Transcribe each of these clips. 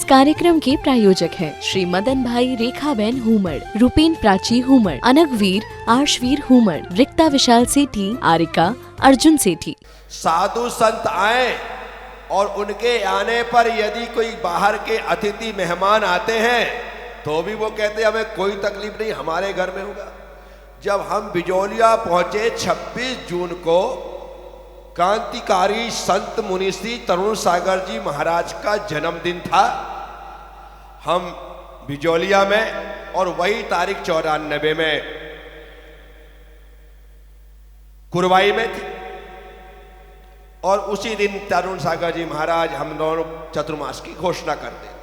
कार्यक्रम के प्रायोजक हैं श्री मदन भाई रेखाबेन हुमड़, रूपेन प्राची हुमड़, अनगवीर आर्शवीर हुमड़, रिक्ता विशाल सेठी, आरिका अर्जुन सेठी। साधु संत आए और उनके आने पर यदि कोई बाहर के अतिथि मेहमान आते हैं तो भी वो कहते हैं हमें कोई तकलीफ नहीं, हमारे घर में होगा। जब हम बिजोलिया पहुंचे 26 जून को, क्रांतिकारी संत मुनिश्री तरुण सागर जी महाराज का जन्मदिन था। हम बिजोलिया में और वही तारीख 94 में कुरवाई में थे और उसी दिन तरुण सागर जी महाराज हम दोनों चतुर्मास की घोषणा करते थे।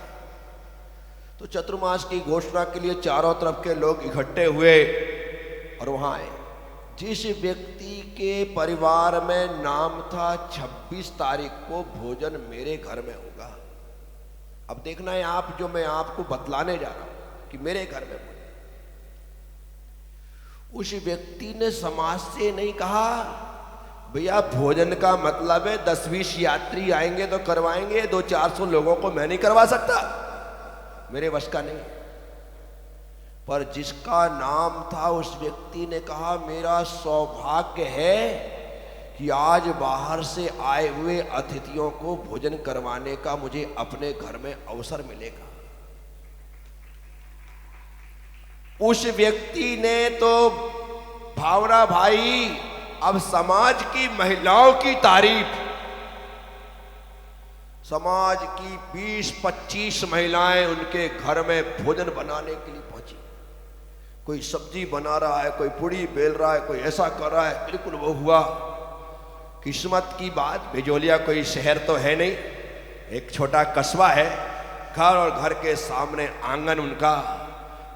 तो चतुर्मास की घोषणा के लिए चारों तरफ के लोग इकट्ठे हुए और वहां आए। जिस व्यक्ति के परिवार में नाम था 26 तारीख को भोजन मेरे घर में होगा। अब देखना है आप, जो मैं आपको बतलाने जा रहा हूं कि मेरे घर में भोजन। उस व्यक्ति ने समाज से नहीं कहा भैया भोजन का मतलब है 10-20 यात्री आएंगे तो करवाएंगे, 200-400 लोगों को मैं नहीं करवा सकता, मेरे वश का नहीं। पर जिसका नाम था उस व्यक्ति ने कहा मेरा सौभाग्य है कि आज बाहर से आए हुए अतिथियों को भोजन करवाने का मुझे अपने घर में अवसर मिलेगा। उस व्यक्ति ने तो भावना भाई अब समाज की महिलाओं की तारीफ, समाज की 20-25 महिलाएं उनके घर में भोजन बनाने के लिए पहुंची। कोई सब्जी बना रहा है, कोई पूड़ी बेल रहा है, कोई ऐसा कर रहा है। बिल्कुल वो हुआ। किस्मत की बात, बिजोलिया कोई शहर तो है नहीं, एक छोटा कस्बा है। घर और घर के सामने आंगन, उनका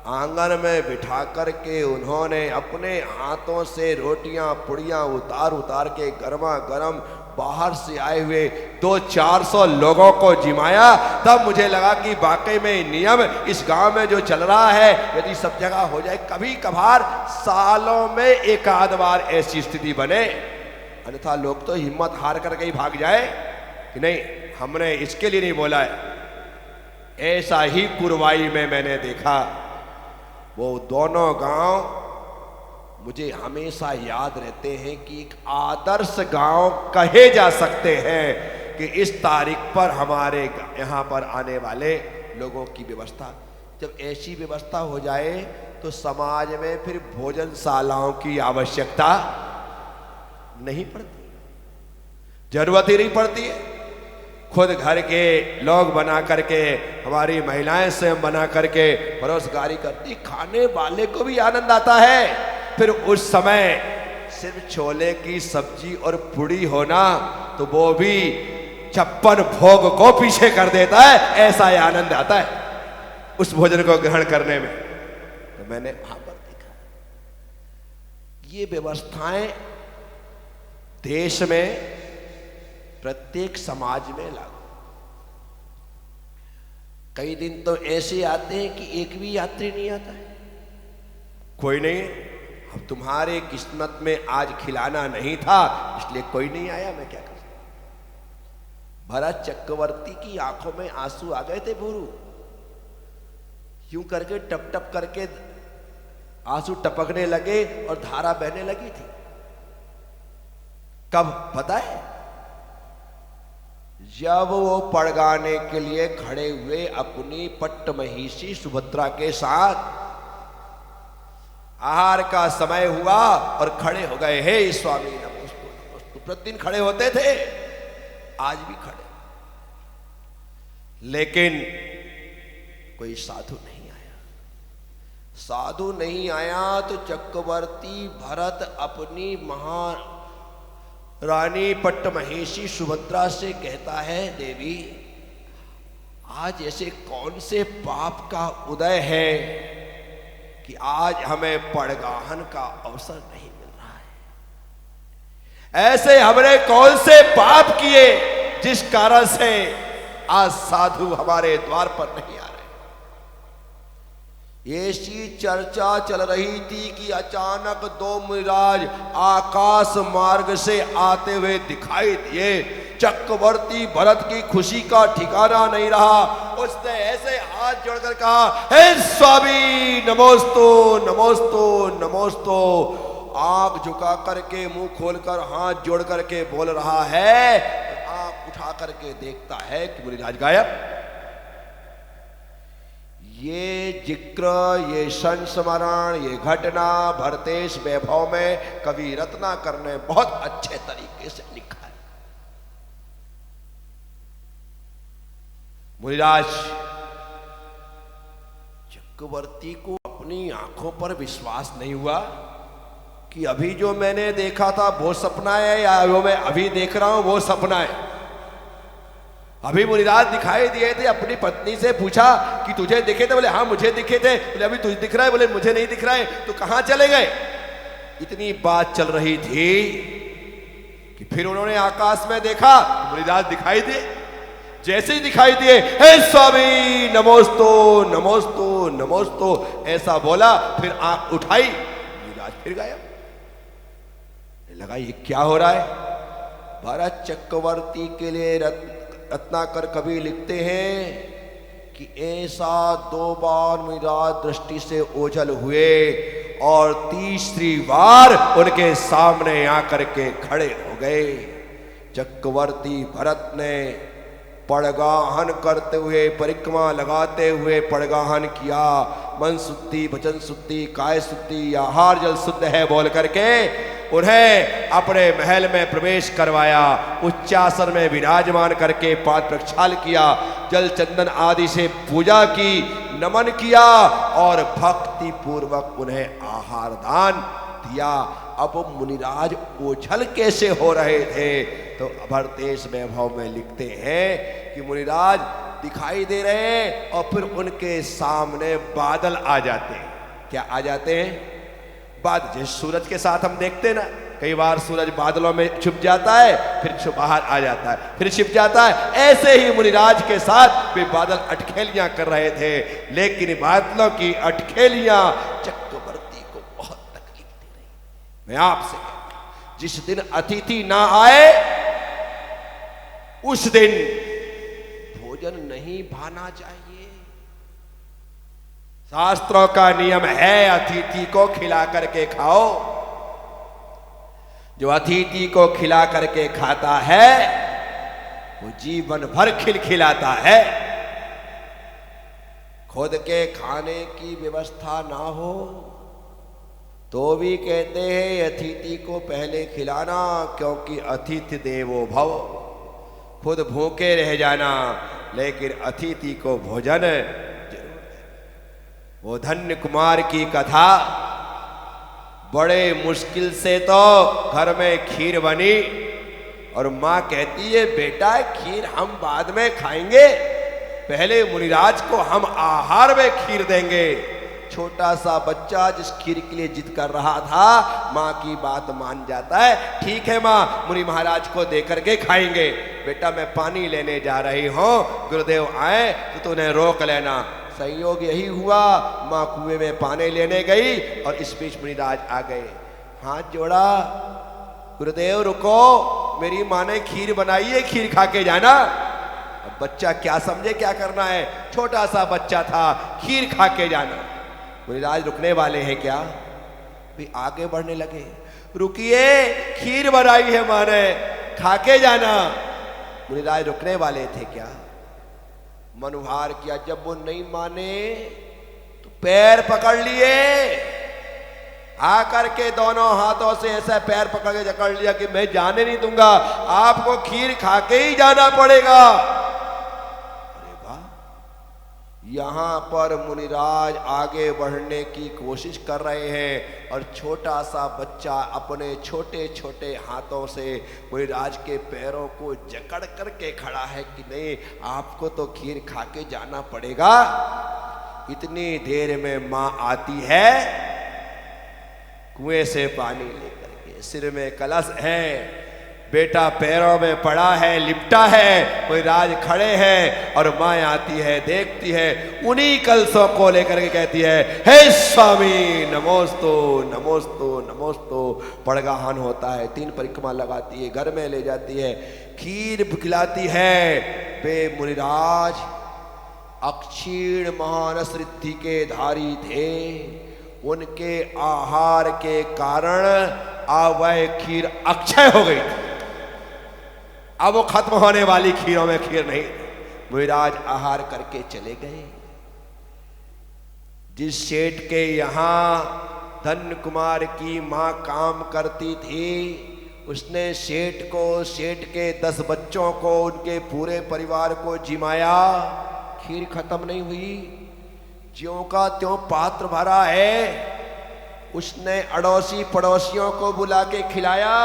आंगन में बिठा करके उन्होंने अपने हाथों से रोटियां पुड़ियां उतार उतार के गर्मा गर्म बाहर से आए हुए 200-400 लोगों को जिमाया। तब मुझे लगा कि वाकई में नियम इस गांव में जो चल रहा है यदि सब जगह हो जाए, कभी कभार सालों में एक आध बार ऐसी स्थिति बने, अन्यथा लोग तो हिम्मत हार करके ही भाग जाए कि नहीं हमने इसके लिए नहीं बोला है। ऐसा ही कुरवाई में मैंने देखा। वो दोनों गांव मुझे हमेशा याद रहते हैं कि एक आदर्श गांव कहे जा सकते हैं कि इस तारीख पर हमारे यहाँ पर आने वाले लोगों की व्यवस्था, जब ऐसी व्यवस्था हो जाए तो समाज में फिर भोजनशालाओं की आवश्यकता नहीं पड़ती, जरूरत ही नहीं पड़ती है। खुद घर के लोग बना करके, हमारी महिलाएं स्वयं बना करके परोसगारी करती, खाने वाले को भी आनंद आता है। फिर उस समय सिर्फ छोले की सब्जी और पूड़ी होना तो वो भी 56 भोग को पीछे कर देता है, ऐसा ही आनंद आता है उस भोजन को ग्रहण करने में। तो मैंने वहां पर देखा ये व्यवस्थाएं देश में प्रत्येक समाज में लागू। कई दिन तो ऐसे आते हैं कि एक भी यात्री नहीं आता है, कोई नहीं है। अब तुम्हारे किस्मत में आज खिलाना नहीं था इसलिए कोई नहीं आया, मैं क्या कर सकता। भरत चक्रवर्ती की आंखों में आंसू आ गए थे भूरू, यूं करके टप टप करके आंसू टपकने लगे और धारा बहने लगी थी। कब पता है? जब वो पड़गाने के लिए खड़े हुए अपनी पट्ट महिषी सुभद्रा के साथ, आहार का समय हुआ और खड़े हो गए, हे स्वामी नमोस्तु नमोस्तु। प्रतिदिन खड़े होते थे, आज भी खड़े, लेकिन कोई साधु नहीं आया। साधु नहीं आया तो चक्रवर्ती भरत अपनी महारानी पट्ट महिषी सुभद्रा से कहता है, देवी आज ऐसे कौन से पाप का उदय है कि आज हमें पड़गाहन का अवसर नहीं मिल रहा है। ऐसे हमने कौन से पाप किए जिस कारण से आज साधु हमारे द्वार पर नहीं आ रहे। ऐसी चर्चा चल रही थी कि अचानक दो मिराज आकाश मार्ग से आते हुए दिखाई दिए। चक्रवर्ती भरत की खुशी का ठिकाना नहीं रहा। उसने ऐसे हाथ जोड़कर कहा, हे स्वामी नमोस्तु नमोस्तु नमोस्तु। आंख झुका करके मुंह खोलकर हाथ जोड़ करके बोल रहा है, आंख उठा करके देखता है कि मुनिराज गायब। ये जिक्र, ये संस्मरण, ये घटना भरतेश वैभव में कवि रत्नाकर ने बहुत अच्छे तरीके से लिखा है। मुनिराज चक्रवर्ती को अपनी आंखों पर विश्वास नहीं हुआ कि अभी जो मैंने देखा था वो सपना है या वो मैं अभी देख रहा हूं वो सपना है। अभी मुनिराज दिखाई दिए थे, अपनी पत्नी से पूछा कि तुझे दिखे थे? बोले हाँ मुझे दिखे थे। बोले अभी तुझे दिख रहा है? बोले मुझे नहीं दिख रहा है। तो कहां चले गए? इतनी बात चल रही थी कि फिर उन्होंने आकाश में देखा, मुनिराज दिखाई दिए। जैसे ही दिखाई दिए, हे स्वामी नमोस्तु नमोस्तु नमोस्तु ऐसा बोला, फिर आंख उठाई, मुनिराज फिर गायब। लगा ये क्या हो रहा है। भरत चक्रवर्ती के लिए रत्नाकर कवि लिखते हैं कि ऐसा 2 बार मुनिराज दृष्टि से ओझल हुए और तीसरी बार उनके सामने आकर के खड़े हो गए। चक्रवर्ती भरत ने पड़गाहन करते हुए, परिक्रमा लगाते हुए पड़गाहन किया। मन शुद्धि, वचन शुद्धि, काय शुद्धि, आहार जल शुद्ध है बोल करके उन्हें अपने महल में प्रवेश करवाया। उच्चासन में विराजमान करके पाद प्रक्षाल किया, जल चंदन आदि से पूजा की, नमन किया और भक्ति पूर्वक उन्हें आहार दान दिया। अब मुनिराज ओझल कैसे हो रहे थे? तो भरतेश वैभव में लिखते हैं कि मुनिराज दिखाई दे रहे हैं और फिर उनके सामने बादल आ जाते हैं। क्या आ जाते हैं? बादल। जैसे सूरज के साथ हम देखते हैं ना, कई बार सूरज बादलों में छुप जाता है, फिर बाहर आ जाता है, फिर छिप जाता है। ऐसे ही मुनिराज के साथ वे बादल अटखेलियां कर रहे थे, लेकिन बादलों की अटखेलियां चक्रवर्ती को बहुत तकलीफ दे रही। मैं आपसे जिस दिन अतिथि ना आए उस दिन भोजन नहीं भाना चाहिए। शास्त्रों का नियम है अतिथि को खिला करके खाओ। जो अतिथि को खिला करके खाता है वो जीवन भर खिलाता है। खुद के खाने की व्यवस्था ना हो तो भी कहते हैं अतिथि को पहले खिलाना, क्योंकि अतिथि देवो भव। खुद भूखे रह जाना लेकिन अतिथि को भोजन जरूर। वो धन्य कुमार की कथा, बड़े मुश्किल से तो घर में खीर बनी और माँ कहती है बेटा खीर हम बाद में खाएंगे, पहले मुनिराज को हम आहार में खीर देंगे। छोटा सा बच्चा जिस खीर के लिए जिद कर रहा था, माँ की बात मान जाता है। ठीक है माँ, मुनि महाराज को दे करके खाएंगे। बेटा मैं पानी लेने जा रही हूँ, गुरुदेव आए तो तूने रोक लेना। संयोग यही हुआ, माँ कुएं में पानी लेने गई और इस बीच मुनिराज आ गए। हाथ जोड़ा, गुरुदेव रुको, मेरी माँ ने खीर बनाई है, खीर खा के जाना। अब बच्चा क्या समझे क्या करना है, छोटा सा बच्चा था, खीर खा के जाना। मुनिराज रुकने वाले हैं क्या? भी आगे बढ़ने लगे। रुकिए, खीर बनाई है माँ ने, खा के जाना। मुनिराज रुकने वाले थे क्या? मनुहार किया। जब वो नहीं माने तो पैर पकड़ लिए, आकर के दोनों हाथों से ऐसा पैर पकड़ के जकड़ लिया कि मैं जाने नहीं दूंगा, आपको खीर खा के ही जाना पड़ेगा। अरे वाह, यहां पर मुनिराज आगे बढ़ने की कोशिश कर रहे हैं और छोटा सा बच्चा अपने छोटे छोटे हाथों से मुनिराज के पैरों को जकड़ करके खड़ा है कि नहीं, आपको तो खीर खा के जाना पड़ेगा। इतनी देर में मां आती है, कुएं से पानी लेकर के, सिर में कलश है, बेटा पैरों में पड़ा है, लिपटा है, मुनिराज खड़े हैं और माँ आती है, देखती है, उन्हीं कलशों को लेकर के कहती है हे स्वामी नमोस्तु नमोस्तु नमोस्तु। पड़गाहन होता है, 3 परिक्रमा लगाती है, घर में ले जाती है, खीर खिलाती है। बे मुनिराज अक्षीण मानस रिद्धि के धारी थे, उनके आहार के कारण अब वह खीर अक्षय हो गई थी। अब वो खत्म होने वाली खीरों में खीर नहीं। मुनिराज आहार करके चले गए। जिस सेठ के यहां धन कुमार की मां काम करती थी, उसने सेठ को, सेठ के 10 बच्चों को, उनके पूरे परिवार को जिमाया। खीर खत्म नहीं हुई, ज्यों का त्यों पात्र भरा है। उसने अड़ोसी पड़ोसियों को बुला के खिलाया,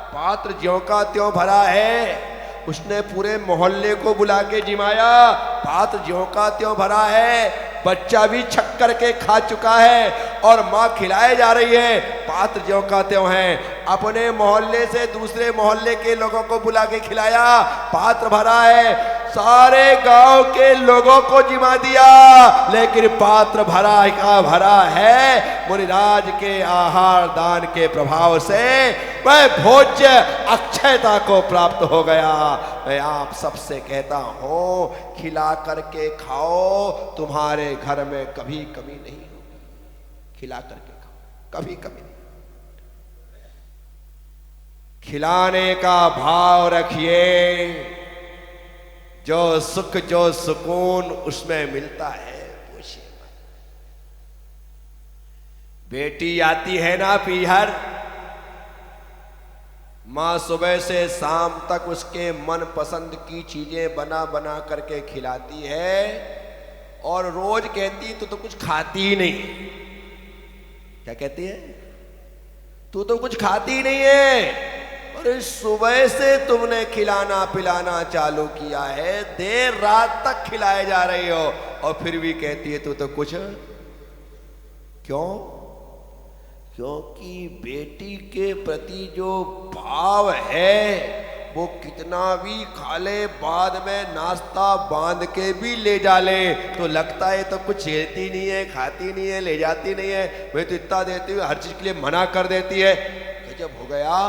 पात्र ज्यों का त्यों भरा है। उसने पूरे मोहल्ले को बुला के जिमाया, पात्र ज्यों का त्यों भरा है। बच्चा भी छक करके खा चुका है और माँ खिलाए जा रही है, पात्र ज्यों का त्यों है। अपने मोहल्ले से दूसरे मोहल्ले के लोगों को बुला के खिलाया, पात्र भरा है। सारे गांव के लोगों को जिमा दिया, लेकिन पात्र भरा का भरा है। मुनिराज के आहार दान के प्रभाव से वह भोज्य अक्षयता को प्राप्त हो गया। मैं आप सबसे कहता हूं, खिला करके खाओ, तुम्हारे घर में कभी कमी नहीं होगी। खिला करके खाओ, कभी कमी नहीं। खिलाने का भाव रखिए, जो सुख जो सुकून उसमें मिलता है पूछिए मत। बेटी आती है ना पीहर, माँ सुबह से शाम तक उसके मन पसंद की चीजें बना बना करके खिलाती है और रोज कहती तू तो कुछ खाती ही नहीं। क्या कहती है? तू तो कुछ खाती ही नहीं है। अरे सुबह से तुमने खिलाना पिलाना चालू किया है, देर रात तक खिलाए जा रही हो और फिर भी कहती है तू तो कुछ। क्यों? क्योंकि बेटी के प्रति जो भाव है वो कितना भी खा ले, बाद में नाश्ता बांध के भी ले जा ले तो लगता है तो कुछ लेती नहीं है, खाती नहीं है, ले जाती नहीं है। मैं तो इतना देती हूँ, हर चीज के लिए मना कर देती है। गजब हो गया।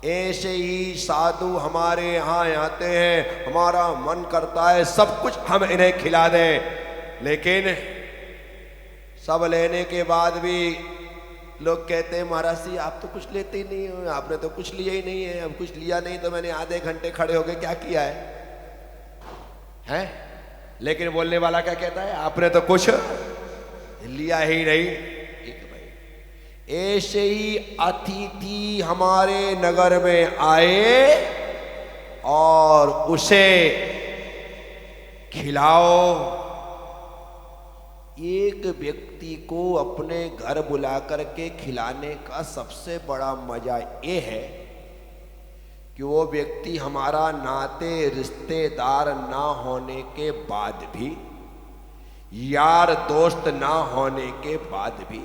ऐसे ही साधु हमारे यहाँ आते हैं, हमारा मन करता है सब कुछ हम इन्हें खिला दें, लेकिन सब लेने के बाद भी लोग कहते हैं महाराज जी आप तो कुछ लेते ही नहीं हो, आपने तो कुछ लिया ही नहीं है। अब कुछ लिया नहीं तो मैंने आधे घंटे खड़े होके क्या किया है? लेकिन बोलने वाला क्या कहता है? आपने तो कुछ लिया ही नहीं। ऐसे ही अतिथि हमारे नगर में आए और उसे खिलाओ। एक व्यक्ति को अपने घर बुला करके खिलाने का सबसे बड़ा मजा ये है कि वो व्यक्ति हमारा नाते रिश्तेदार ना होने के बाद भी, यार दोस्त ना होने के बाद भी,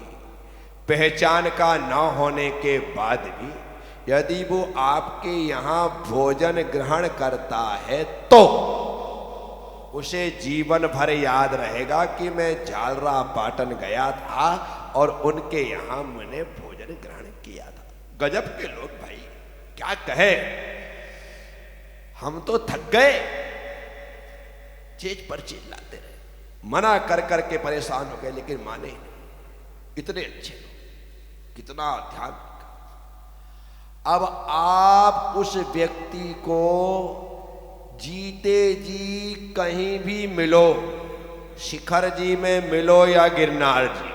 पहचान का ना होने के बाद भी यदि वो आपके यहाँ भोजन ग्रहण करता है तो उसे जीवन भर याद रहेगा कि मैं झालरा पाटन गया था और उनके यहाँ मैंने भोजन ग्रहण किया था। गजब के लोग भाई, क्या कहे। हम तो थक गए, चीज पर चीज लाते रहे, मना कर कर के परेशान हो गए, लेकिन माने नहीं। इतने अच्छे लोग, कितना ध्यान। अब आप उस व्यक्ति को जीते जी कहीं भी मिलो, शिखर जी में मिलो या गिरनार जी,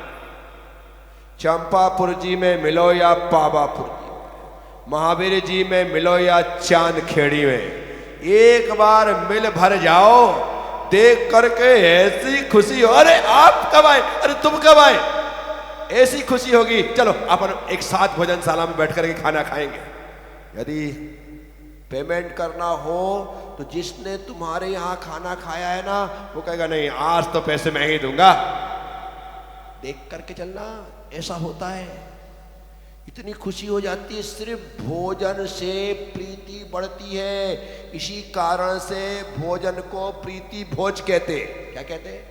चंपापुर जी में मिलो या पावापुर जी, महावीर जी में मिलो या चांद खेड़ी में, एक बार मिल भर जाओ, देख करके ऐसी खुशी हो। अरे आप कब आए? अरे तुम कब आए? ऐसी खुशी होगी। चलो अपन एक साथ भोजनशाला में बैठ करके खाना खाएंगे। यदि पेमेंट करना हो तो जिसने तुम्हारे यहाँ खाना खाया है ना, वो कहेगा नहीं आज तो पैसे मैं ही दूंगा। देख करके चलना, ऐसा होता है। इतनी खुशी हो जाती है, सिर्फ भोजन से प्रीति बढ़ती है। इसी कारण से भोजन को प्रीति भोज कहते। क्या कहते हैं?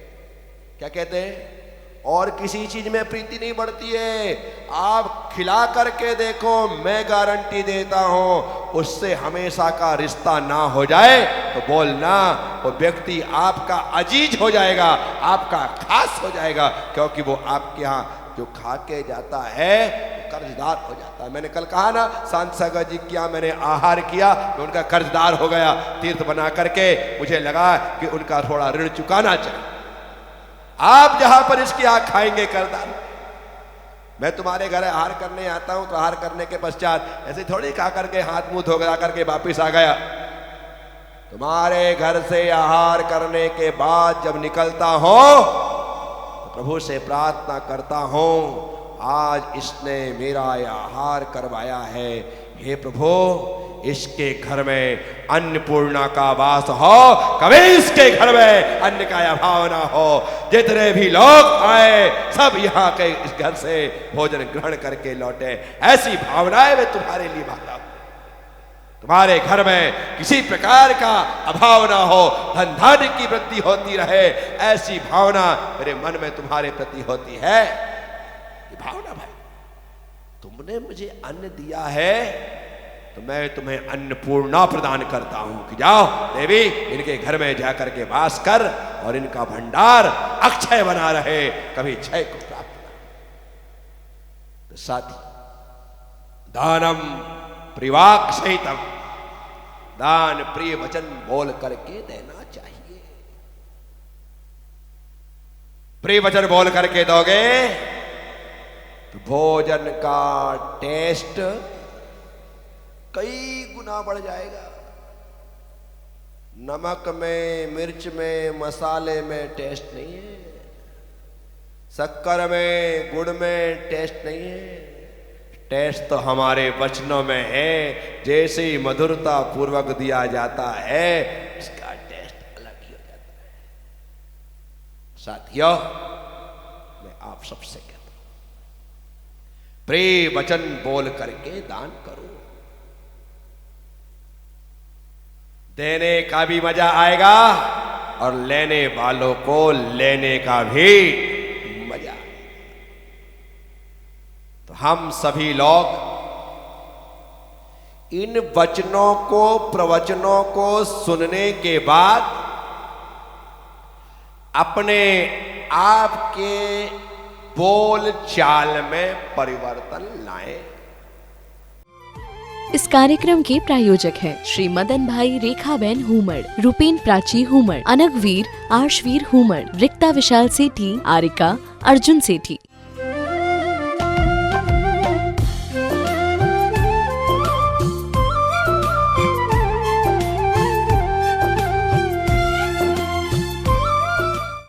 क्या कहते हैं? और किसी चीज में प्रीति नहीं बढ़ती है। आप खिला करके देखो, मैं गारंटी देता हूं उससे हमेशा का रिश्ता ना हो जाए तो बोलना, वो व्यक्ति आपका अजीज हो जाएगा, आपका खास हो जाएगा, क्योंकि वो आपके यहाँ जो खा के जाता है कर्जदार हो जाता है। मैंने कल कहा ना, संत सागर जी क्या मैंने आहार किया, मैं उनका कर्जदार हो गया। तीर्थ बना करके मुझे लगा कि उनका थोड़ा ऋण चुकाना चाहिए। आप जहां पर इसकी आग खाएंगे कर्जदार। मैं तुम्हारे घर आहार करने आता हूं तो आहार करने के पश्चात ऐसे थोड़ी खा करके हाथ मुंह धो करके वापिस आ गया। तुम्हारे घर से आहार करने के बाद जब निकलता हो तो प्रभु से प्रार्थना करता हूं, आज इसने मेरा आहार करवाया है, हे प्रभु इसके घर में अन्नपूर्णा का वास हो, कभी इसके घर में अन्न का अभाव ना हो। जितने भी लोग आए सब यहाँ के इस घर से भोजन ग्रहण करके लौटे, ऐसी भावनाएं मैं तुम्हारे लिए मांगता हूं। तुम्हारे घर में किसी प्रकार का अभाव ना हो, धन धान्य की वृद्धि होती रहे, ऐसी भावना मेरे मन में तुम्हारे प्रति होती है। ये भावना भाई, तुमने मुझे अन्न दिया है तो मैं तुम्हें अन्नपूर्णा प्रदान करता हूं कि जाओ देवी इनके घर में जाकर के वास कर और इनका भंडार अक्षय बना रहे, कभी क्षय को प्राप्त ना। तो साथी, दानम प्रिवाक सहितम, दान प्रिय वचन बोल करके देना चाहिए। प्रिय वचन बोल करके दोगे तो भोजन का टेस्ट कई गुना बढ़ जाएगा। नमक में, मिर्च में, मसाले में टेस्ट नहीं है, शक्कर में, गुड़ में टेस्ट नहीं है। टेस्ट तो हमारे वचनों में है। जैसे ही मधुरता पूर्वक दिया जाता है इसका टेस्ट अलग ही हो जाता है। साथियों, मैं आप सबसे कहता हूं, प्रिय वचन बोल करके दान करो। देने का भी मजा आएगा और लेने वालों को लेने का भी मजा। तो हम सभी लोग इन वचनों को, प्रवचनों को सुनने के बाद अपने आप के बोल चाल में परिवर्तन लाएं। इस कार्यक्रम के प्रायोजक हैं श्री मदन भाई रेखाबेन हुमड़, रूपेन प्राची हुमड़, अनगवीर आर्शवीर हुमड़, रिक्ता विशाल सेठी, आरिका अर्जुन सेठी।